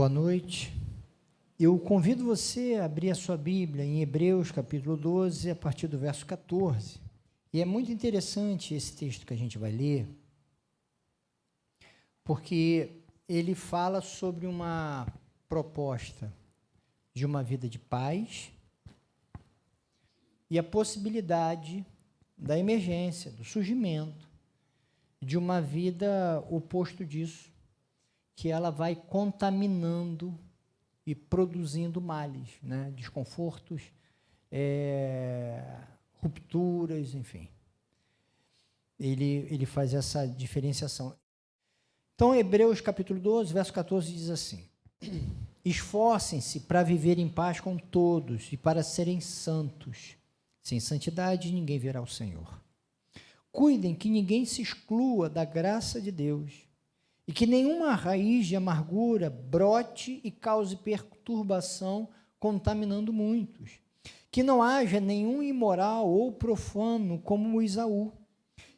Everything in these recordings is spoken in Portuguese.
Boa noite. Eu convido você a abrir a sua Bíblia em Hebreus, capítulo 12, a partir do verso 14. E é muito interessante esse texto que a gente vai ler, porque ele fala sobre uma proposta de uma vida de paz e a possibilidade da emergência, do surgimento de uma vida oposto disso, que ela vai contaminando e produzindo males, né? Desconfortos, rupturas, enfim. Ele faz essa diferenciação. Então, Hebreus capítulo 12, verso 14 diz assim: esforcem-se para viver em paz com todos e para serem santos. Sem santidade ninguém verá o Senhor. Cuidem que ninguém se exclua da graça de Deus e que nenhuma raiz de amargura brote e cause perturbação, contaminando muitos. Que não haja nenhum imoral ou profano como Esaú,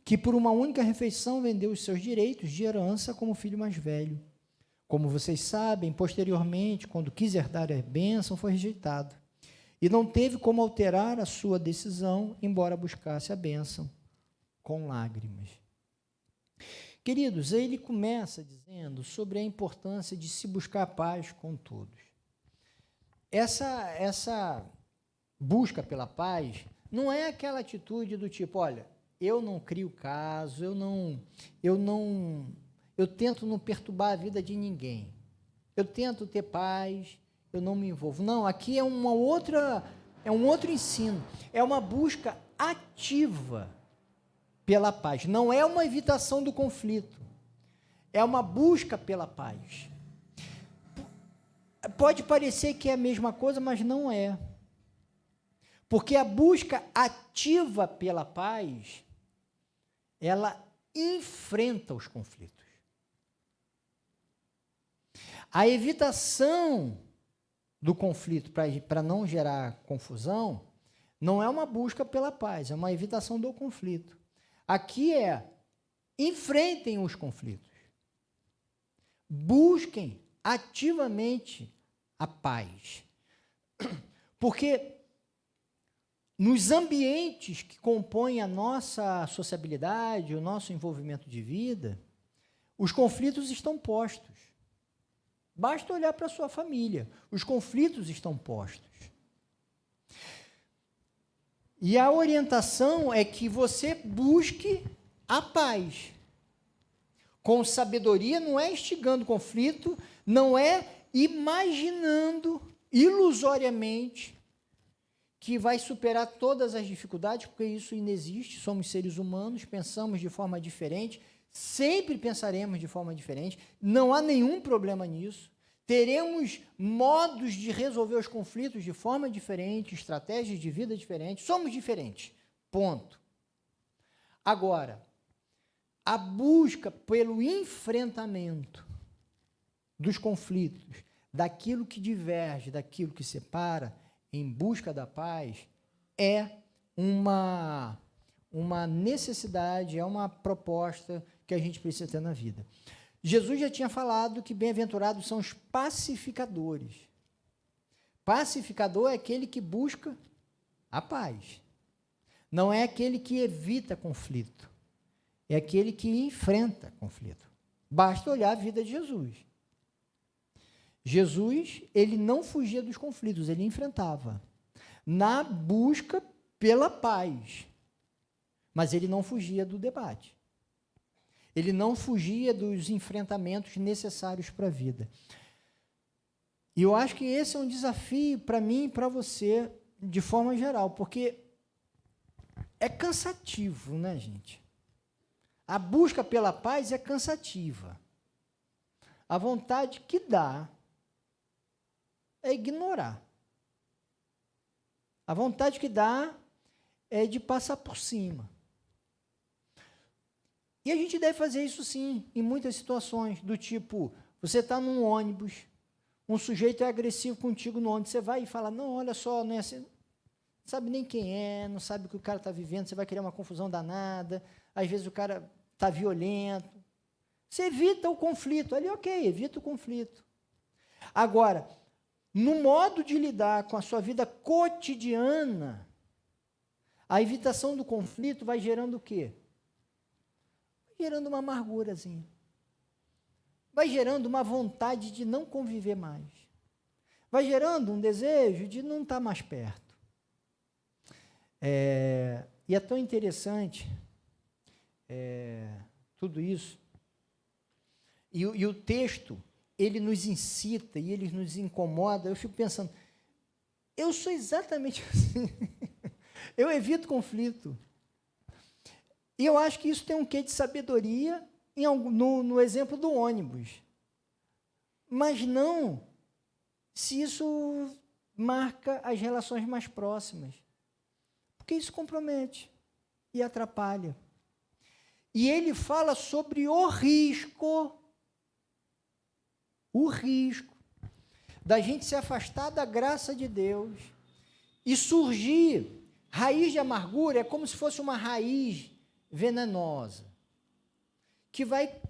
que por uma única refeição vendeu os seus direitos de herança como filho mais velho. Como vocês sabem, posteriormente, quando quis herdar a bênção, foi rejeitado. E não teve como alterar a sua decisão, embora buscasse a bênção com lágrimas. Queridos, ele começa dizendo sobre a importância de se buscar a paz com todos. Essa busca pela paz não é aquela atitude do tipo, olha, eu não crio caso, eu tento não perturbar a vida de ninguém. Eu tento ter paz, eu não me envolvo. Não, aqui é um outro ensino, é uma busca ativa pela paz. Não é uma evitação do conflito, é uma busca pela paz. Pode parecer que é a mesma coisa, mas não é. Porque a busca ativa pela paz, ela enfrenta os conflitos. A evitação do conflito para não gerar confusão não é uma busca pela paz, é uma evitação do conflito. Aqui enfrentem os conflitos. Busquem ativamente a paz. Porque nos ambientes que compõem a nossa sociabilidade, o nosso envolvimento de vida, os conflitos estão postos. Basta olhar para a sua família, os conflitos estão postos. E a orientação é que você busque a paz. Com sabedoria, não é instigando conflito, não é imaginando ilusoriamente que vai superar todas as dificuldades, porque isso inexiste, somos seres humanos, pensamos de forma diferente, sempre pensaremos de forma diferente, não há nenhum problema nisso. Teremos modos de resolver os conflitos de forma diferente, estratégias de vida diferentes, somos diferentes, ponto. Agora, a busca pelo enfrentamento dos conflitos, daquilo que diverge, daquilo que separa, em busca da paz, é uma necessidade, é uma proposta que a gente precisa ter na vida. Jesus já tinha falado que bem-aventurados são os pacificadores. Pacificador é aquele que busca a paz. Não é aquele que evita conflito. É aquele que enfrenta conflito. Basta olhar a vida de Jesus. Jesus, ele não fugia dos conflitos, ele enfrentava. Na busca pela paz. Mas ele não fugia do debate. Ele não fugia dos enfrentamentos necessários para a vida. E eu acho que esse é um desafio para mim e para você, de forma geral, porque é cansativo, né, gente? A busca pela paz é cansativa. A vontade que dá é ignorar. A vontade que dá é de passar por cima. E a gente deve fazer isso sim, em muitas situações, do tipo, você está num ônibus, um sujeito é agressivo contigo no ônibus, você vai e fala, não, olha só, não é assim, não sabe nem quem é, não sabe o que o cara está vivendo, você vai criar uma confusão danada, às vezes o cara está violento, você evita o conflito, ali ok, evita o conflito. Agora, no modo de lidar com a sua vida cotidiana, a evitação do conflito vai gerando o quê? Vai gerando uma amargurazinha. Vai gerando uma vontade de não conviver mais. Vai gerando um desejo de não estar mais perto. E é tão interessante tudo isso. E o texto, ele nos incita e ele nos incomoda. Eu fico pensando, eu sou exatamente assim. Eu evito conflito. E eu acho que isso tem um quê de sabedoria no exemplo do ônibus. Mas não se isso marca as relações mais próximas. Porque isso compromete e atrapalha. E ele fala sobre o risco da gente se afastar da graça de Deus e surgir. Raiz de amargura é como se fosse uma raiz venenosa, que vai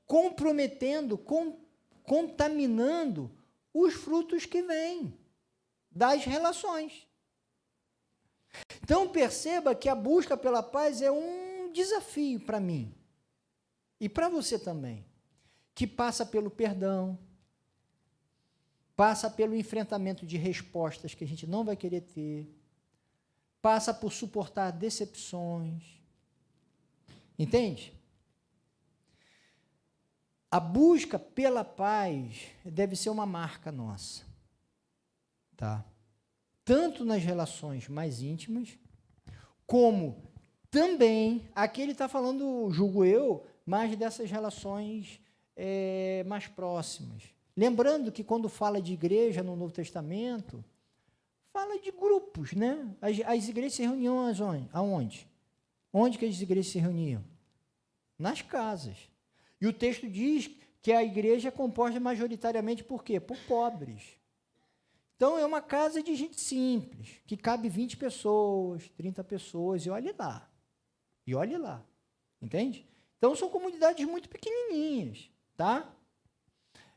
comprometendo, contaminando os frutos que vêm das relações. Então, perceba que a busca pela paz é um desafio para mim e para você também, que passa pelo perdão, passa pelo enfrentamento de respostas que a gente não vai querer ter, passa por suportar decepções. Entende? A busca pela paz deve ser uma marca nossa, tá? Tanto nas relações mais íntimas, como também, aqui ele está falando, julgo eu, mais dessas relações mais próximas. Lembrando que quando fala de igreja no Novo Testamento, fala de grupos, né? As igrejas se reuniam aonde? Onde que as igrejas se reuniam? Nas casas. E o texto diz que a igreja é composta majoritariamente por quê? Por pobres. Então, é uma casa de gente simples, que cabe 20 pessoas, 30 pessoas, e olhe lá. E olhe lá. Entende? Então, são comunidades muito pequenininhas, tá?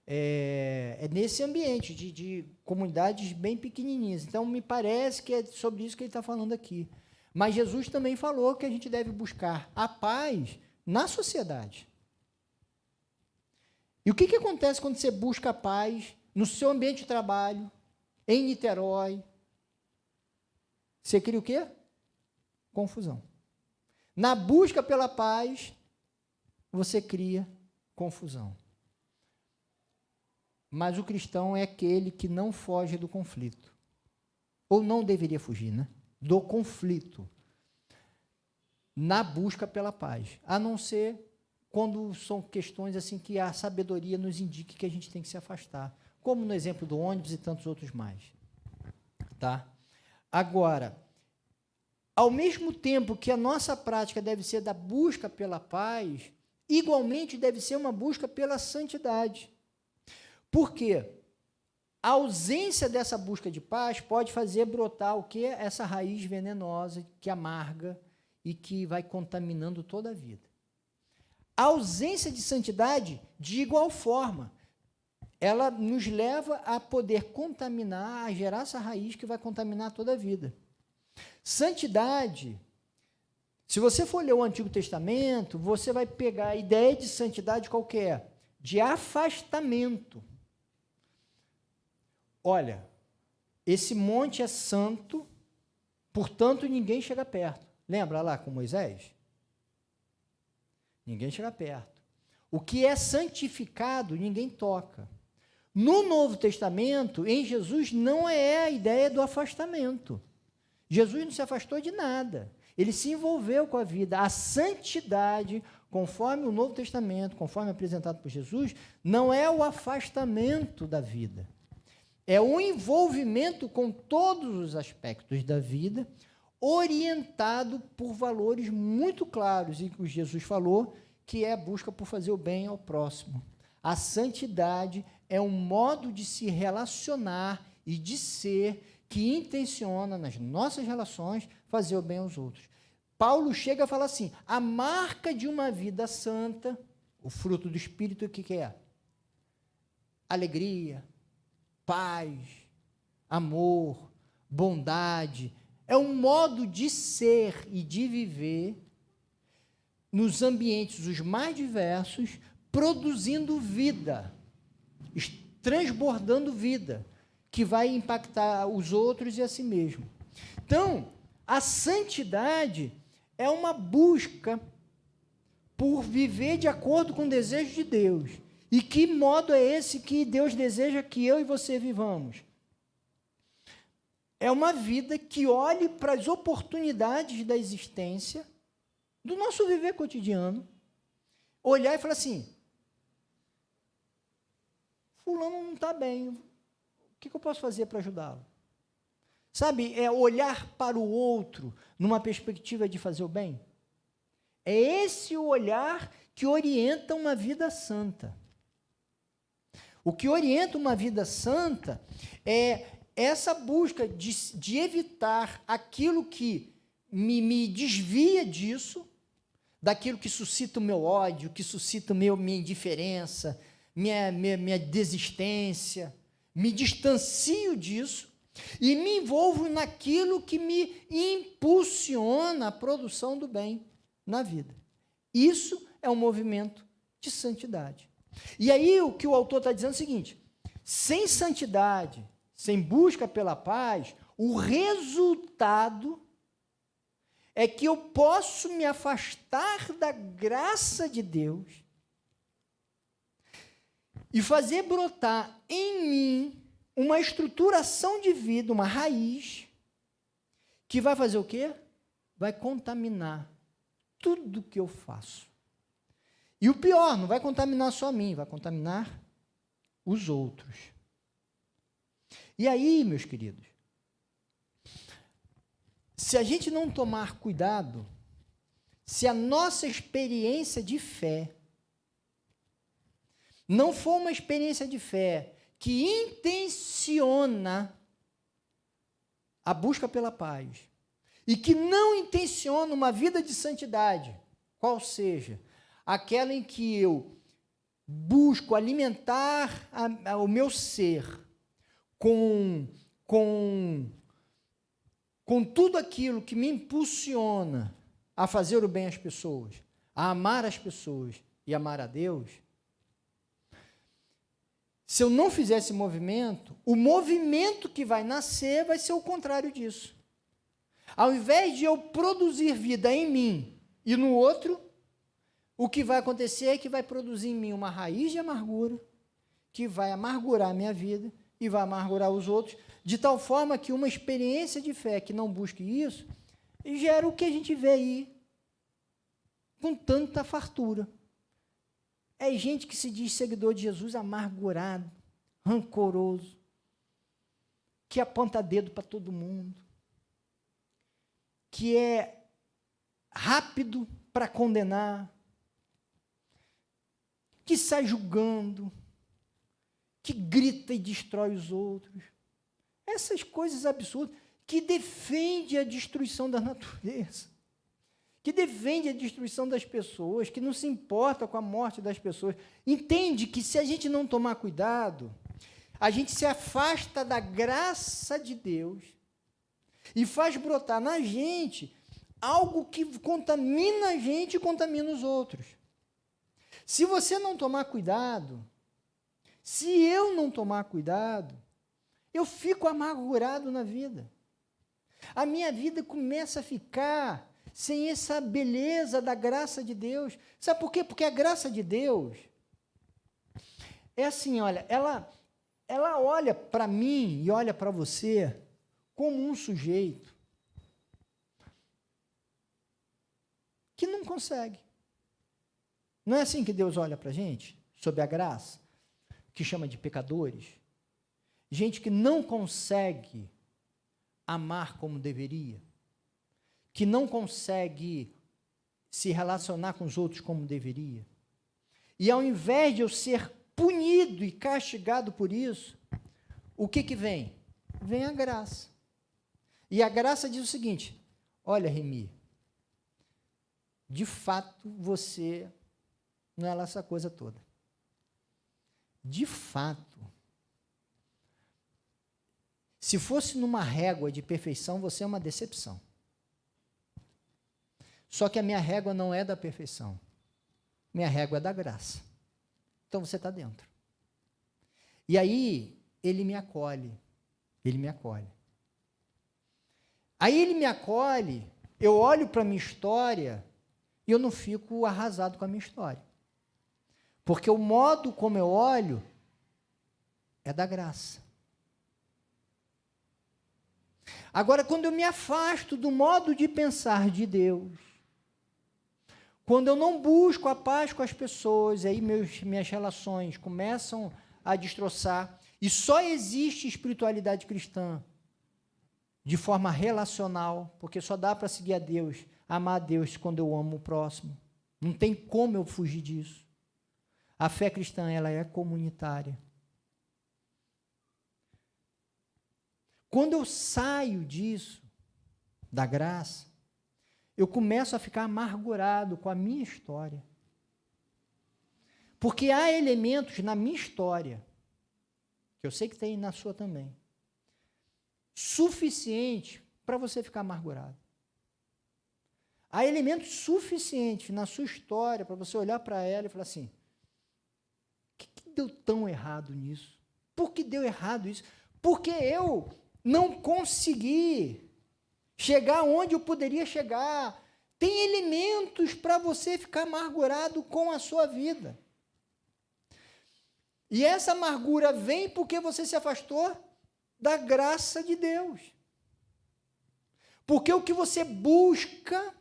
É nesse ambiente de comunidades bem pequenininhas. Então, me parece que é sobre isso que ele está falando aqui. Mas Jesus também falou que a gente deve buscar a paz na sociedade. E o que acontece quando você busca a paz no seu ambiente de trabalho, em Niterói? Você cria o quê? Confusão. Na busca pela paz, você cria confusão. Mas o cristão é aquele que não foge do conflito. Ou não deveria fugir, né? Do conflito. Na busca pela paz. A não ser quando são questões assim que a sabedoria nos indique que a gente tem que se afastar. Como no exemplo do ônibus e tantos outros mais. Tá? Agora, ao mesmo tempo que a nossa prática deve ser da busca pela paz, igualmente deve ser uma busca pela santidade. Por quê? A ausência dessa busca de paz pode fazer brotar o quê? Essa raiz venenosa que amarga e que vai contaminando toda a vida. A ausência de santidade, de igual forma, ela nos leva a poder contaminar, a gerar essa raiz que vai contaminar toda a vida. Santidade, se você for ler o Antigo Testamento, você vai pegar a ideia de santidade qualquer, de afastamento. Olha, esse monte é santo, portanto ninguém chega perto. Lembra lá com Moisés? Ninguém chega perto. O que é santificado, ninguém toca. No Novo Testamento, em Jesus, não é a ideia do afastamento. Jesus não se afastou de nada. Ele se envolveu com a vida. A santidade, conforme o Novo Testamento, conforme apresentado por Jesus, não é o afastamento da vida. É o envolvimento com todos os aspectos da vida, orientado por valores muito claros, e que Jesus falou, que é a busca por fazer o bem ao próximo. A santidade é um modo de se relacionar e de ser que intenciona, nas nossas relações, fazer o bem aos outros. Paulo chega a falar assim, a marca de uma vida santa, o fruto do Espírito, o que é? Alegria, paz, amor, bondade. É um modo de ser e de viver nos ambientes os mais diversos, produzindo vida, transbordando vida, que vai impactar os outros e a si mesmo. Então, a santidade é uma busca por viver de acordo com o desejo de Deus. E que modo é esse que Deus deseja que eu e você vivamos? É uma vida que olhe para as oportunidades da existência, do nosso viver cotidiano, olhar e falar assim, fulano não está bem, o que eu posso fazer para ajudá-lo? Sabe, é olhar para o outro numa perspectiva de fazer o bem. É esse o olhar que orienta uma vida santa. O que orienta uma vida santa é essa busca de evitar aquilo que me desvia disso, daquilo que suscita o meu ódio, que suscita minha indiferença, minha desistência, me distancio disso e me envolvo naquilo que me impulsiona a produção do bem na vida. Isso é um movimento de santidade. E aí o que o autor está dizendo é o seguinte, sem santidade, sem busca pela paz, o resultado é que eu posso me afastar da graça de Deus e fazer brotar em mim uma estruturação de vida, uma raiz, que vai fazer o quê? Vai contaminar tudo que eu faço. E o pior, não vai contaminar só a mim, vai contaminar os outros. E aí, meus queridos, se a gente não tomar cuidado, se a nossa experiência de fé não for uma experiência de fé que intenciona a busca pela paz e que não intenciona uma vida de santidade, qual seja, aquela em que eu busco alimentar o meu ser com tudo aquilo que me impulsiona a fazer o bem às pessoas, a amar as pessoas e amar a Deus, se eu não fizer esse movimento, o movimento que vai nascer vai ser o contrário disso. Ao invés de eu produzir vida em mim e no outro, o que vai acontecer é que vai produzir em mim uma raiz de amargura, que vai amargurar a minha vida e vai amargurar os outros, de tal forma que uma experiência de fé que não busque isso, gera o que a gente vê aí, com tanta fartura. É gente que se diz seguidor de Jesus amargurado, rancoroso, que aponta dedo para todo mundo, que é rápido para condenar, que sai julgando, que grita e destrói os outros. Essas coisas absurdas, que defende a destruição da natureza, que defende a destruição das pessoas, que não se importa com a morte das pessoas. Entende que se a gente não tomar cuidado, a gente se afasta da graça de Deus e faz brotar na gente algo que contamina a gente e contamina os outros. Se você não tomar cuidado, se eu não tomar cuidado, eu fico amargurado na vida. A minha vida começa a ficar sem essa beleza da graça de Deus. Sabe por quê? Porque a graça de Deus é assim, olha, ela olha para mim e olha para você como um sujeito que não consegue. Não é assim que Deus olha para a gente, sob a graça, que chama de pecadores? Gente que não consegue amar como deveria, que não consegue se relacionar com os outros como deveria. E ao invés de eu ser punido e castigado por isso, o que vem? Vem a graça. E a graça diz o seguinte: olha, Remi, de fato você não é lá essa coisa toda. De fato, Se fosse numa régua de perfeição, você é uma decepção. Só que a minha régua não é da perfeição. Minha régua é da graça. Então você está dentro. E aí, ele me acolhe. Ele me acolhe. Aí ele me acolhe, eu olho para a minha história e eu não fico arrasado com a minha história. Porque o modo como eu olho é da graça. Agora, quando eu me afasto do modo de pensar de Deus, quando eu não busco a paz com as pessoas, aí minhas relações começam a destroçar, e só existe espiritualidade cristã de forma relacional, porque só dá para seguir a Deus, amar a Deus quando eu amo o próximo. Não tem como eu fugir disso. A fé cristã, ela é comunitária. Quando eu saio disso, da graça, eu começo a ficar amargurado com a minha história. Porque há elementos na minha história, que eu sei que tem na sua também, suficiente para você ficar amargurado. Há elementos suficientes na sua história para você olhar para ela e falar assim, o que deu tão errado nisso? Por que deu errado isso? Porque eu não consegui chegar onde eu poderia chegar. Tem elementos para você ficar amargurado com a sua vida. E essa amargura vem porque você se afastou da graça de Deus. Porque o que você busca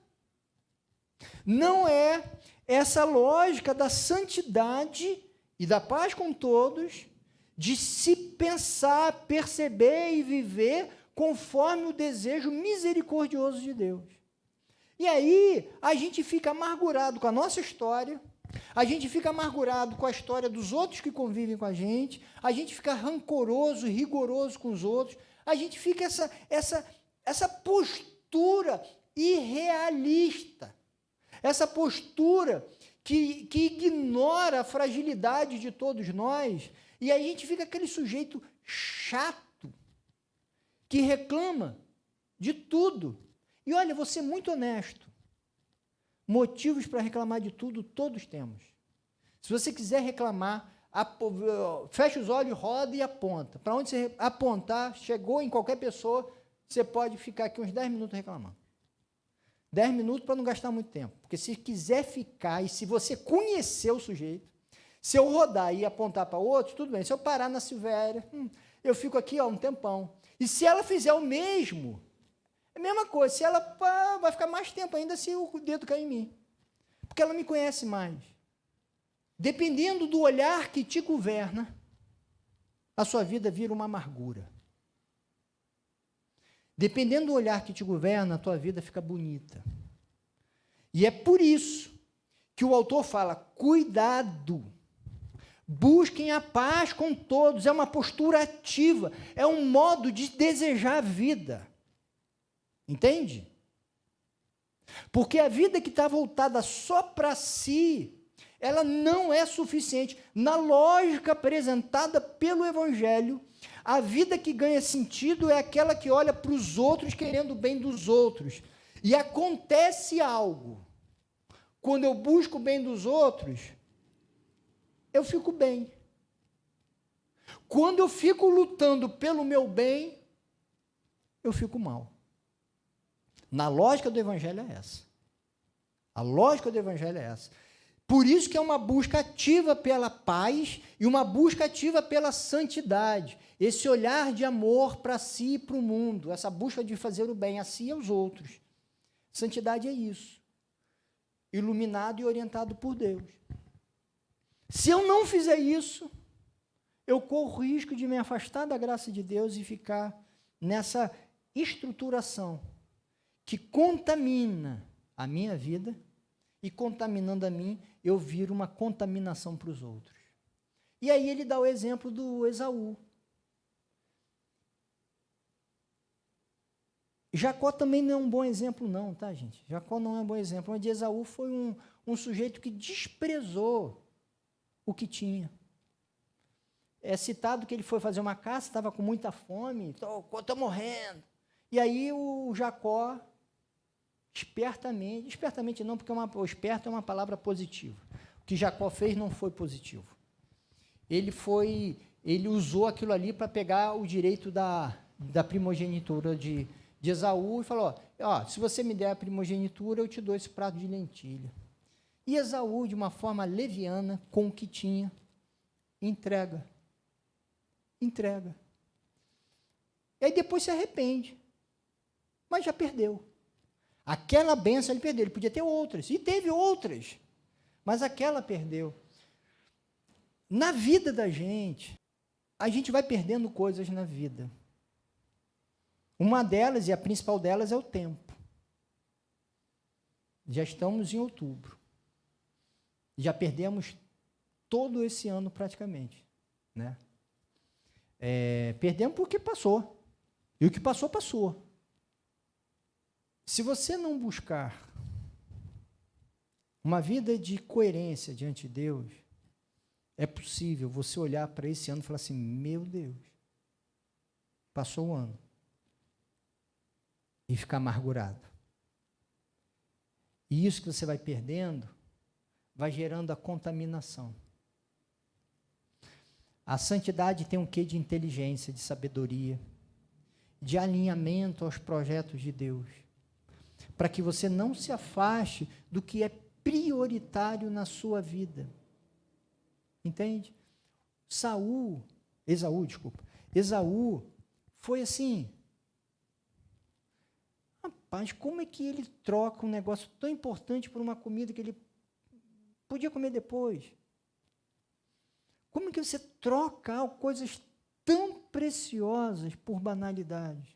não é essa lógica da santidade e da paz com todos, de se pensar, perceber e viver conforme o desejo misericordioso de Deus. E aí, a gente fica amargurado com a nossa história, a gente fica amargurado com a história dos outros que convivem com a gente fica rancoroso, rigoroso com os outros, a gente fica essa postura irrealista, essa postura que ignora a fragilidade de todos nós, e a gente fica aquele sujeito chato, que reclama de tudo. E olha, vou ser muito honesto, motivos para reclamar de tudo, todos temos. Se você quiser reclamar, fecha os olhos, roda e aponta. Para onde você apontar, chegou em qualquer pessoa, você pode ficar aqui uns 10 minutos reclamando. 10 minutos para não gastar muito tempo. Porque se quiser ficar, e se você conhecer o sujeito, se eu rodar e apontar para outros, tudo bem. Se eu parar na Silvéria, eu fico aqui um tempão. E se ela fizer o mesmo, é a mesma coisa. Se ela vai ficar mais tempo ainda se o dedo cair em mim. Porque ela me conhece mais. Dependendo do olhar que te governa, a sua vida vira uma amargura. Dependendo do olhar que te governa, a tua vida fica bonita. E é por isso que o autor fala, cuidado, busquem a paz com todos, é uma postura ativa, é um modo de desejar a vida. Entende? Porque a vida que está voltada só para si, ela não é suficiente. Na lógica apresentada pelo Evangelho, a vida que ganha sentido é aquela que olha para os outros querendo o bem dos outros. E acontece algo. Quando eu busco o bem dos outros, eu fico bem. Quando eu fico lutando pelo meu bem, eu fico mal. Na lógica do Evangelho é essa. A lógica do Evangelho é essa. Por isso que é uma busca ativa pela paz e uma busca ativa pela santidade. Esse olhar de amor para si e para o mundo, essa busca de fazer o bem a si e aos outros. Santidade é isso. Iluminado e orientado por Deus. Se eu não fizer isso, eu corro o risco de me afastar da graça de Deus e ficar nessa estruturação que contamina a minha vida e, contaminando a mim, eu viro uma contaminação para os outros. E aí ele dá o exemplo do Esaú. Jacó também não é um bom exemplo não, tá, gente? Jacó não é um bom exemplo, mas Esaú foi um sujeito que desprezou o que tinha. é citado que ele foi fazer uma caça, estava com muita fome, estou morrendo. E aí o Jacó, espertamente não, porque o esperto é uma palavra positiva. O que Jacó fez não foi positivo. Ele usou aquilo ali para pegar o direito da primogenitura de Esaú e falou, se você me der a primogenitura, eu te dou esse prato de lentilha. E Esaú, de uma forma leviana, com o que tinha, entrega. E aí depois se arrepende, mas já perdeu. Aquela bênção ele perdeu, ele podia ter outras, e teve outras, mas aquela perdeu. Na vida da gente, a gente vai perdendo coisas na vida. Uma delas, e a principal delas, é o tempo. Já estamos em outubro. Já perdemos todo esse ano praticamente, né? Perdemos porque passou. E o que passou, passou. Se você não buscar uma vida de coerência diante de Deus, é possível você olhar para esse ano e falar assim, meu Deus, passou o ano. E ficar amargurado. E isso que você vai perdendo, vai gerando a contaminação. A santidade tem um quê de inteligência, de sabedoria, de alinhamento aos projetos de Deus, para que você não se afaste do que é prioritário na sua vida. Entende? Esaú foi assim, rapaz, como é que ele troca um negócio tão importante por uma comida que ele podia comer depois? Como é que você troca coisas tão preciosas por banalidades?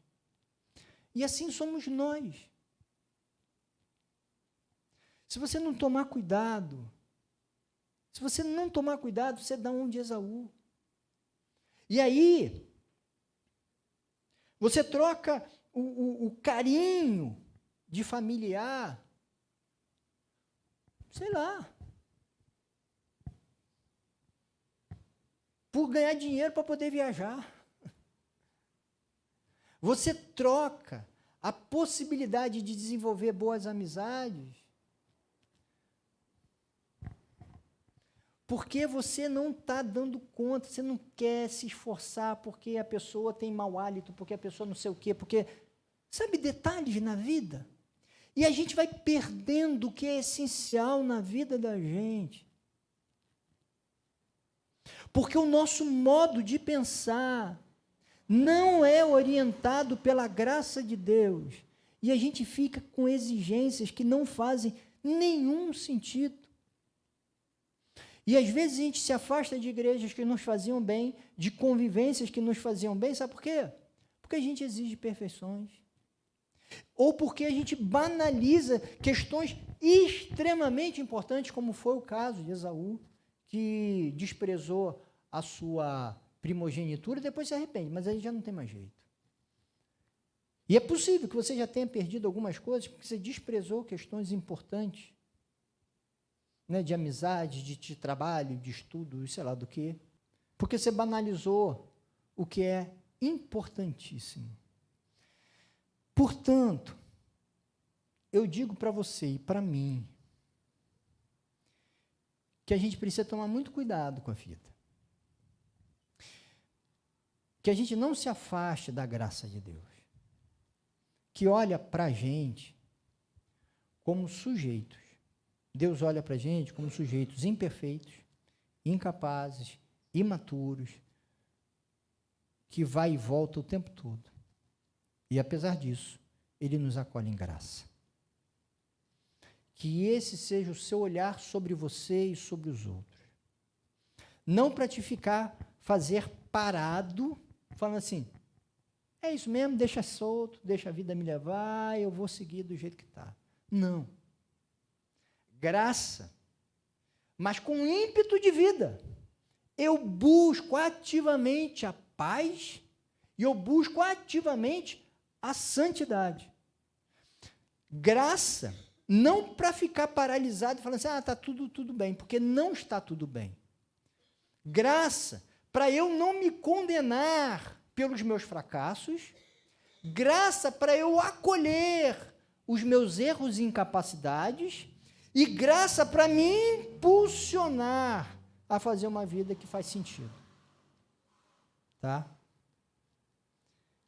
E assim somos nós. Se você não tomar cuidado, você dá um de Esaú. E aí, você troca o carinho de familiar, sei lá, por ganhar dinheiro para poder viajar. Você troca a possibilidade de desenvolver boas amizades porque você não está dando conta, você não quer se esforçar porque a pessoa tem mau hálito, porque a pessoa não sei o quê, porque... Sabe detalhes na vida? E a gente vai perdendo o que é essencial na vida da gente. Porque o nosso modo de pensar não é orientado pela graça de Deus. E a gente fica com exigências que não fazem nenhum sentido. E às vezes a gente se afasta de igrejas que nos faziam bem, de convivências que nos faziam bem, sabe por quê? Porque a gente exige perfeições. Ou porque a gente banaliza questões extremamente importantes, como foi o caso de Esaú, que desprezou a sua primogenitura e depois se arrepende, mas aí já não tem mais jeito. E é possível que você já tenha perdido algumas coisas porque você desprezou questões importantes, né, de amizade, de trabalho, de estudo, sei lá do quê, porque você banalizou o que é importantíssimo. Portanto, eu digo para você e para mim que a gente precisa tomar muito cuidado com a vida. Que a gente não se afaste da graça de Deus. Que olha para a gente como sujeitos. Deus olha para a gente como sujeitos imperfeitos, incapazes, imaturos, que vai e volta o tempo todo. E, apesar disso, Ele nos acolhe em graça. Que esse seja o seu olhar sobre você e sobre os outros. Não para te fazer parado, falando assim, é isso mesmo, deixa solto, deixa a vida me levar, eu vou seguir do jeito que está. Não. Graça, mas com ímpeto de vida. Eu busco ativamente a paz e eu busco ativamente a santidade. Graça, não para ficar paralisado e falando assim, está tudo bem, porque não está tudo bem. Graça, para eu não me condenar pelos meus fracassos, graça para eu acolher os meus erros e incapacidades, e graça para me impulsionar a fazer uma vida que faz sentido. Tá?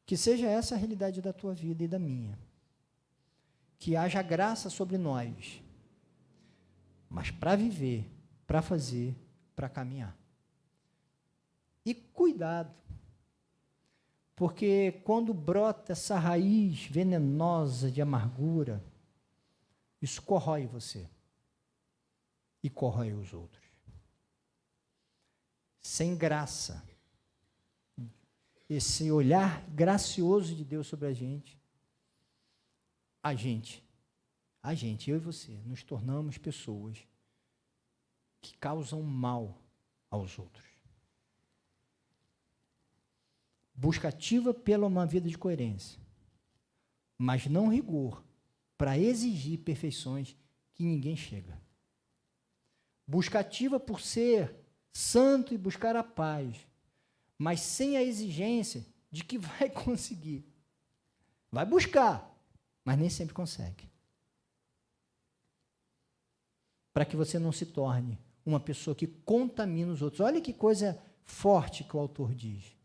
Que seja essa a realidade da tua vida e da minha. Que haja graça sobre nós, mas para viver, para fazer, para caminhar. E cuidado, porque quando brota essa raiz venenosa de amargura, isso corrói você e corrói os outros. Sem graça, esse olhar gracioso de Deus sobre a gente, eu e você, nos tornamos pessoas que causam mal aos outros. Busca ativa pela uma vida de coerência, mas não rigor para exigir perfeições que ninguém chega. Busca ativa por ser santo e buscar a paz, mas sem a exigência de que vai conseguir. Vai buscar, mas nem sempre consegue. Para que você não se torne uma pessoa que contamina os outros. Olha que coisa forte que o autor diz.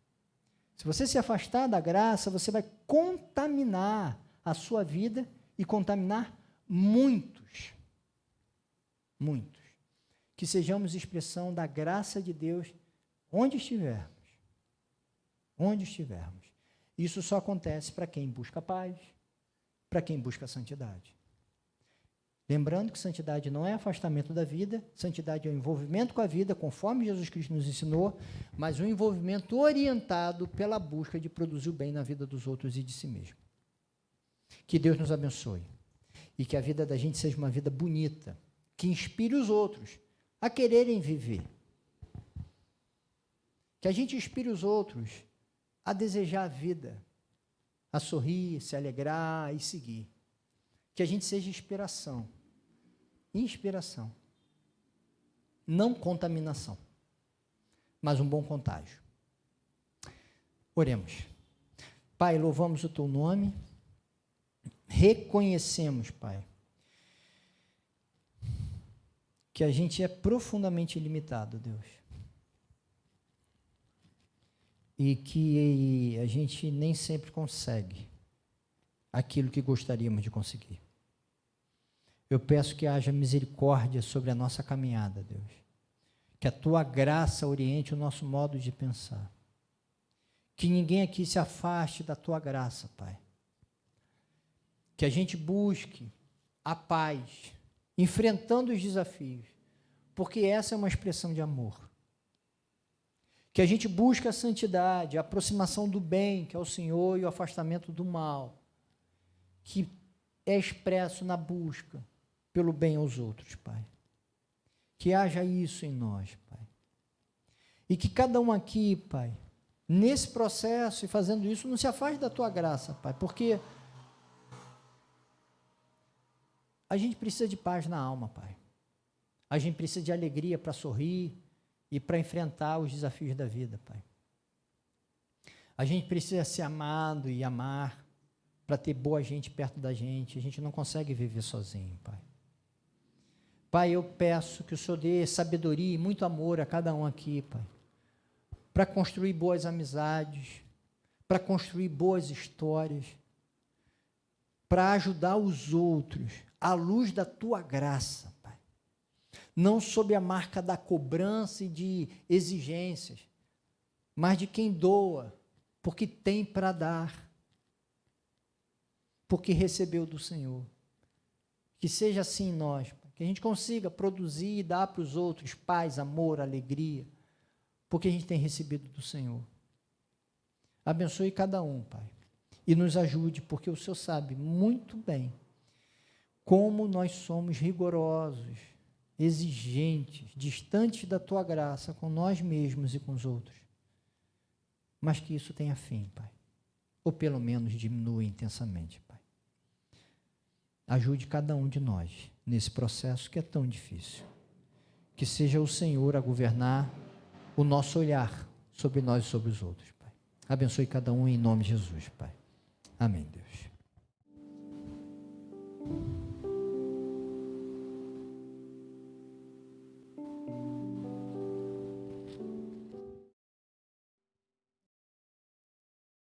Se você se afastar da graça, você vai contaminar a sua vida e contaminar muitos. Muitos. Que sejamos expressão da graça de Deus onde estivermos. Onde estivermos. Isso só acontece para quem busca paz, para quem busca santidade. Lembrando que santidade não é afastamento da vida, santidade é um envolvimento com a vida, conforme Jesus Cristo nos ensinou, mas um envolvimento orientado pela busca de produzir o bem na vida dos outros e de si mesmo. Que Deus nos abençoe e que a vida da gente seja uma vida bonita, que inspire os outros a quererem viver. Que a gente inspire os outros a desejar a vida, a sorrir, se alegrar e seguir. Que a gente seja inspiração. Inspiração. Não contaminação, mas um bom contágio. Oremos. Pai, louvamos o teu nome, reconhecemos, Pai, que a gente é profundamente limitado, Deus. E que a gente nem sempre consegue aquilo que gostaríamos de conseguir. Eu peço que haja misericórdia sobre a nossa caminhada, Deus. Que a tua graça oriente o nosso modo de pensar. Que ninguém aqui se afaste da tua graça, Pai. Que a gente busque a paz, enfrentando os desafios, porque essa é uma expressão de amor. Que a gente busque a santidade, a aproximação do bem, que é o Senhor, e o afastamento do mal, que é expresso na busca pelo bem aos outros, Pai. Que haja isso em nós, Pai. E que cada um aqui, Pai, nesse processo e fazendo isso, não se afaste da tua graça, Pai, porque a gente precisa de paz na alma, Pai. A gente precisa de alegria para sorrir e para enfrentar os desafios da vida, Pai. A gente precisa ser amado e amar para ter boa gente perto da gente. A gente não consegue viver sozinho, Pai. Pai, eu peço que o Senhor dê sabedoria e muito amor a cada um aqui, Pai, para construir boas amizades, para construir boas histórias, para ajudar os outros à luz da tua graça, Pai. Não sob a marca da cobrança e de exigências, mas de quem doa, porque tem para dar, porque recebeu do Senhor. Que seja assim em nós, Pai, que a gente consiga produzir e dar para os outros paz, amor, alegria, porque a gente tem recebido do Senhor. Abençoe cada um, Pai, e nos ajude, porque o Senhor sabe muito bem como nós somos rigorosos, exigentes, distantes da tua graça com nós mesmos e com os outros. Mas que isso tenha fim, Pai, ou pelo menos diminua intensamente, Pai. Ajude cada um de nós nesse processo que é tão difícil. Que seja o Senhor a governar o nosso olhar sobre nós e sobre os outros, Pai. Abençoe cada um em nome de Jesus, Pai. Amém, Deus.